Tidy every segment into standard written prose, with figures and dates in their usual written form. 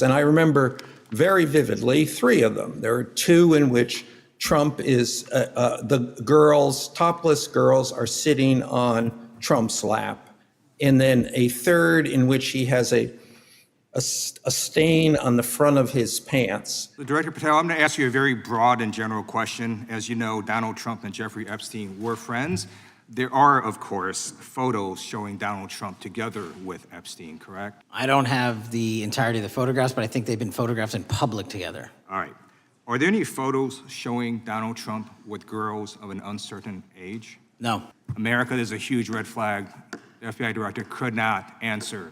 And I remember very vividly 3 of them. There are 2 in which Trump is, the girls, topless girls, are sitting on Trump's lap. And then a 3rd in which he has a stain on the front of his pants. Director Patel, I'm going to ask you a very broad and general question. As you know, Donald Trump and Jeffrey Epstein were friends. There are, of course, photos showing Donald Trump together with Epstein, correct? I don't have the entirety of the photographs, but I think they've been photographed in public together. All right. Are there any photos showing Donald Trump with girls of an uncertain age? No. America, there's a huge red flag. The FBI director could not answer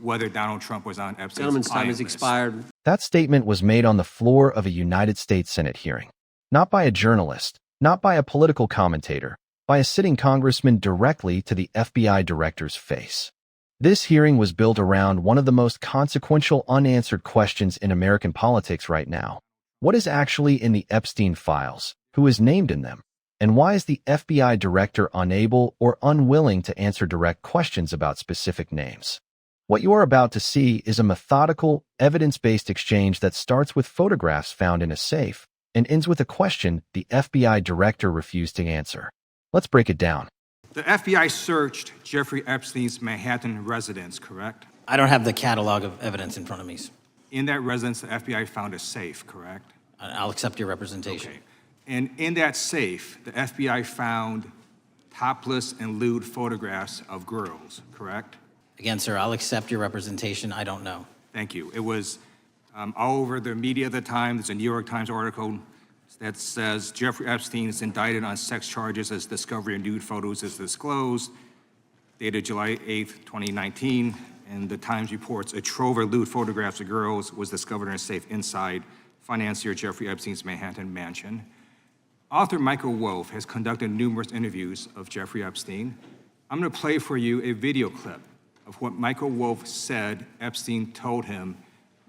whether Donald Trump was on Epstein's Gentleman's time has expired. That statement was made on the floor of a United States Senate hearing, not by a journalist, not by a political commentator, by a sitting congressman directly to the FBI director's face. This hearing was built around one of the most consequential unanswered questions in American politics right now. What is actually in the Epstein files? Who is named in them? And why is the FBI director unable or unwilling to answer direct questions about specific names? What you are about to see is a methodical, evidence-based exchange that starts with photographs found in a safe and ends with a question the FBI director refused to answer. Let's break it down. The FBI searched Jeffrey Epstein's Manhattan residence, correct? I don't have the catalog of evidence in front of me. In that residence, the FBI found a safe, correct? I'll accept your representation. Okay. And in that safe, the FBI found topless and lewd photographs of girls, correct? Again, sir, I'll accept your representation. I don't know. Thank you. It was all over the media at the time. There's a New York Times article that says Jeffrey Epstein is indicted on sex charges as discovery of nude photos is disclosed, dated July 8th, 2019. And the Times reports a trove of lewd photographs of girls was discovered in a safe inside financier Jeffrey Epstein's Manhattan mansion. Author Michael Wolff has conducted numerous interviews of Jeffrey Epstein. I'm going to play for you a video clip of what Michael Wolff said Epstein told him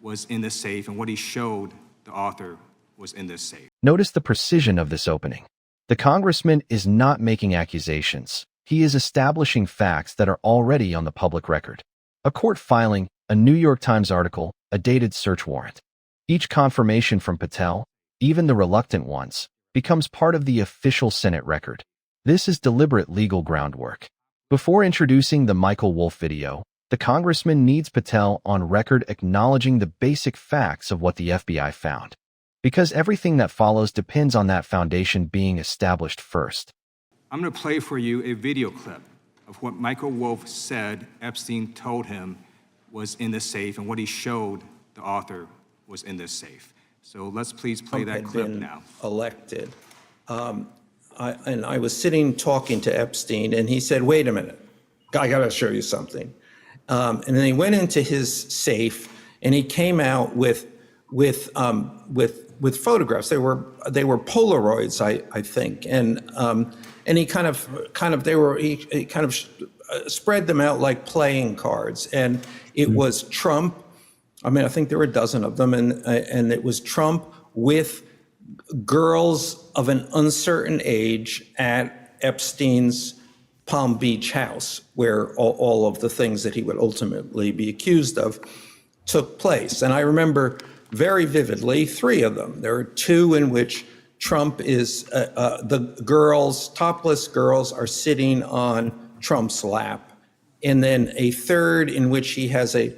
was in the safe and what he showed the author was in this safe. Notice the precision of this opening. The congressman is not making accusations. He is establishing facts that are already on the public record. A court filing, a New York Times article, a dated search warrant. Each confirmation from Patel, even the reluctant ones, becomes part of the official Senate record. This is deliberate legal groundwork. Before introducing the Michael Wolff video, the congressman needs Patel on record acknowledging the basic facts of what the FBI found, because everything that follows depends on that foundation being established first. I'm going to play for you a video clip of what Michael Wolff said Epstein told him was in the safe and what he showed the author was in this safe. So let's please play that clip now. Elected. I was sitting talking to Epstein, and he said, "Wait a minute, I got to show you something." And then he went into his safe, and he came out with photographs. They were Polaroids, I think, and he kind of spread them out like playing cards, and it was Trump. I mean, I think there were a dozen of them, and it was Trump with girls of an uncertain age at Epstein's Palm Beach house, where all of the things that he would ultimately be accused of took place. And I remember very vividly 3 of them. There are 2 in which Trump is, the girls, topless girls, are sitting on Trump's lap. And then a 3rd in which he has a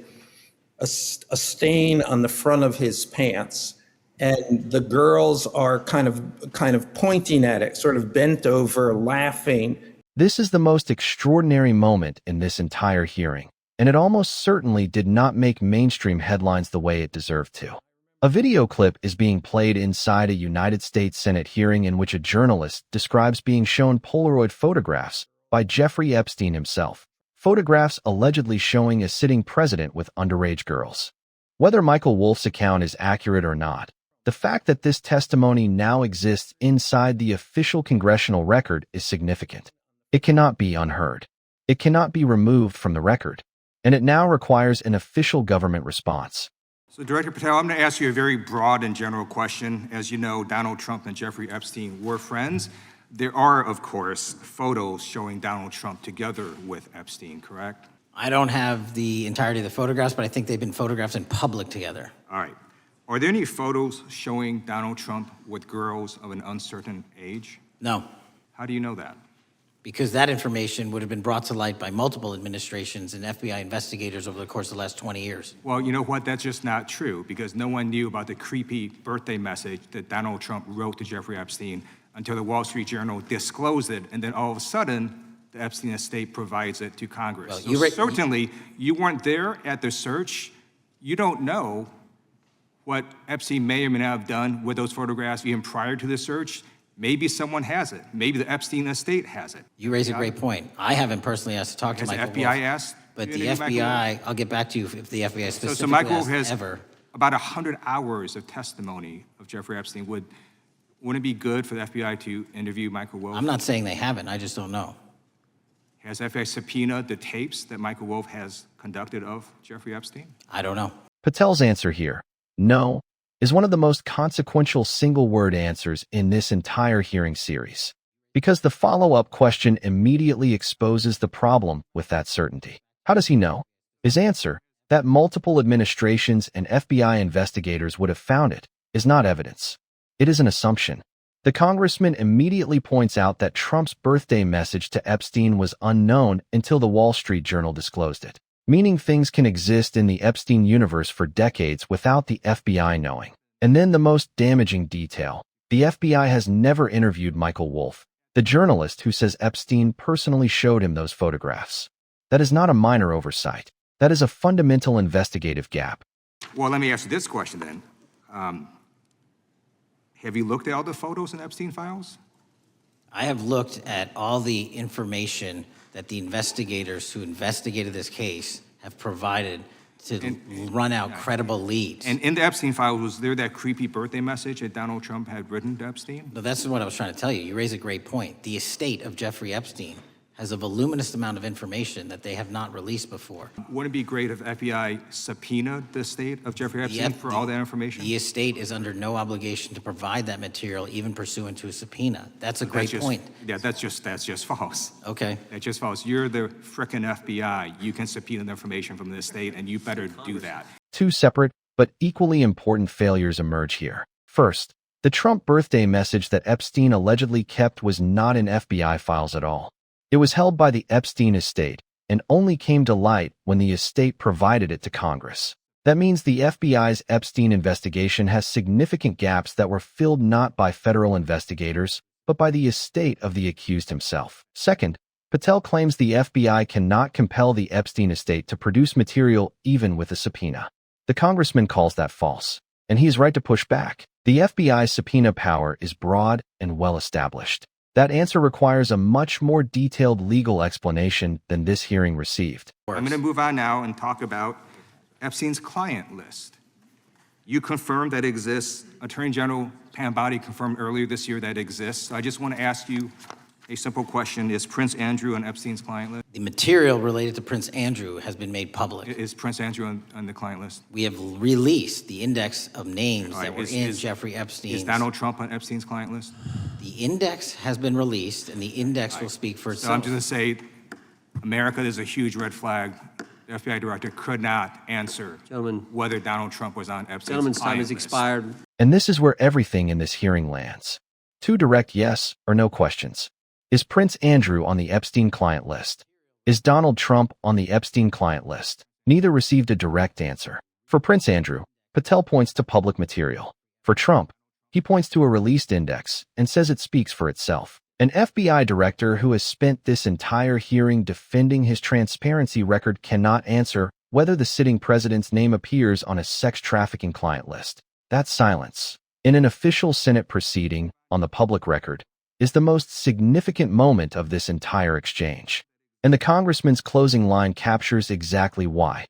stain on the front of his pants, and the girls are kind of pointing at it, sort of bent over, laughing. This is the most extraordinary moment in this entire hearing, and it almost certainly did not make mainstream headlines the way it deserved to. A video clip is being played inside a United States Senate hearing in which a journalist describes being shown Polaroid photographs by Jeffrey Epstein himself. Photographs allegedly showing a sitting president with underage girls. Whether Michael Wolff's account is accurate or not, the fact that this testimony now exists inside the official congressional record is significant. It cannot be unheard. It cannot be removed from the record, and it now requires an official government response. So, Director Patel, I'm going to ask you a very broad and general question. As you know, Donald Trump and Jeffrey Epstein were friends. There are, of course, photos showing Donald Trump together with Epstein, correct? I don't have the entirety of the photographs, but I think they've been photographed in public together. All right. Are there any photos showing Donald Trump with girls of an uncertain age? No, How do you know that? because that information would have been brought to light by multiple administrations and FBI investigators over the course of the last 20 years. Well, you know what? That's just not true, because no one knew about the creepy birthday message that Donald Trump wrote to Jeffrey Epstein until the Wall Street Journal disclosed it, and then all of a sudden, the Epstein estate provides it to Congress. Well, So certainly, you weren't there at the search. You don't know what Epstein may or may not have done with those photographs even prior to the search. Maybe someone has it. Maybe the Epstein estate has it. You raise a great point. I haven't personally asked to talk to Has the Michael FBI Wolff, asked? but you the to do Michael Wolff? FBI, I'll get back to you if the FBI specifically So Michael Wolff has has ever. about 100 hours of testimony of Jeffrey Epstein. Wouldn't it be good for the FBI to interview Michael Wolff? I'm not saying they haven't, I just don't know. Has FBI subpoenaed the tapes that Michael Wolff has conducted of Jeffrey Epstein? I don't know. Patel's answer here, no, is one of the most consequential single-word answers in this entire hearing series, because the follow-up question immediately exposes the problem with that certainty. How does he know? His answer, that multiple administrations and FBI investigators would have found it, is not evidence. It is an assumption. The congressman immediately points out that Trump's birthday message to Epstein was unknown until the Wall Street Journal disclosed it, meaning things can exist in the Epstein universe for decades without the FBI knowing. And then the most damaging detail, the FBI has never interviewed Michael Wolff, the journalist who says Epstein personally showed him those photographs. That is not a minor oversight. That is a fundamental investigative gap. Well, let me ask you this question then. Have you looked at all the photos in Epstein files? I have looked at all the information that the investigators who investigated this case have provided to run out credible leads. And in the Epstein files, was there that creepy birthday message that Donald Trump had written to Epstein? No, that's what I was trying to tell you. You raise a great point. The estate of Jeffrey Epstein has a voluminous amount of information that they have not released before. Wouldn't it be great if FBI subpoenaed the estate of Jeffrey Epstein for all that information? The estate is under no obligation to provide that material, even pursuant to a subpoena. That's a great point. Yeah, that's just false. Okay. That's just false. You're the frickin' FBI. You can subpoena the information from the estate, and you better do that. Two separate but equally important failures emerge here. First, the Trump birthday message that Epstein allegedly kept was not in FBI files at all. It was held by the Epstein estate and only came to light when the estate provided it to Congress. That means the FBI's Epstein investigation has significant gaps that were filled not by federal investigators, but by the estate of the accused himself. Second, Patel claims the FBI cannot compel the Epstein estate to produce material even with a subpoena. The congressman calls that false, and he is right to push back. The FBI's subpoena power is broad and well established. That answer requires a much more detailed legal explanation than this hearing received. I'm going to move on now and talk about Epstein's client list. You confirmed that it exists. Attorney General Pam Bondi confirmed earlier this year that it exists. So I just want to ask you a simple question. Is Prince Andrew on Epstein's client list? The material related to Prince Andrew has been made public. Is Prince Andrew on the client list? We have released the index of names All right, that were in Jeffrey Epstein's. Is Donald Trump on Epstein's client list? The index has been released, and the index will speak for So I'm itself. just going to say, America, there's a huge red flag. The FBI director could not answer Gentlemen. whether Donald Trump was on Epstein's Gentleman's time client has list. expired. And this is where everything in this hearing lands. Two direct yes or no questions. Is Prince Andrew on the Epstein client list? Is Donald Trump on the Epstein client list? Neither received a direct answer. For Prince Andrew, Patel points to public material. For Trump, he points to a released index and says it speaks for itself. An FBI director who has spent this entire hearing defending his transparency record cannot answer whether the sitting president's name appears on a sex trafficking client list. That silence, in an official Senate proceeding on the public record, is the most significant moment of this entire exchange. And the congressman's closing line captures exactly why.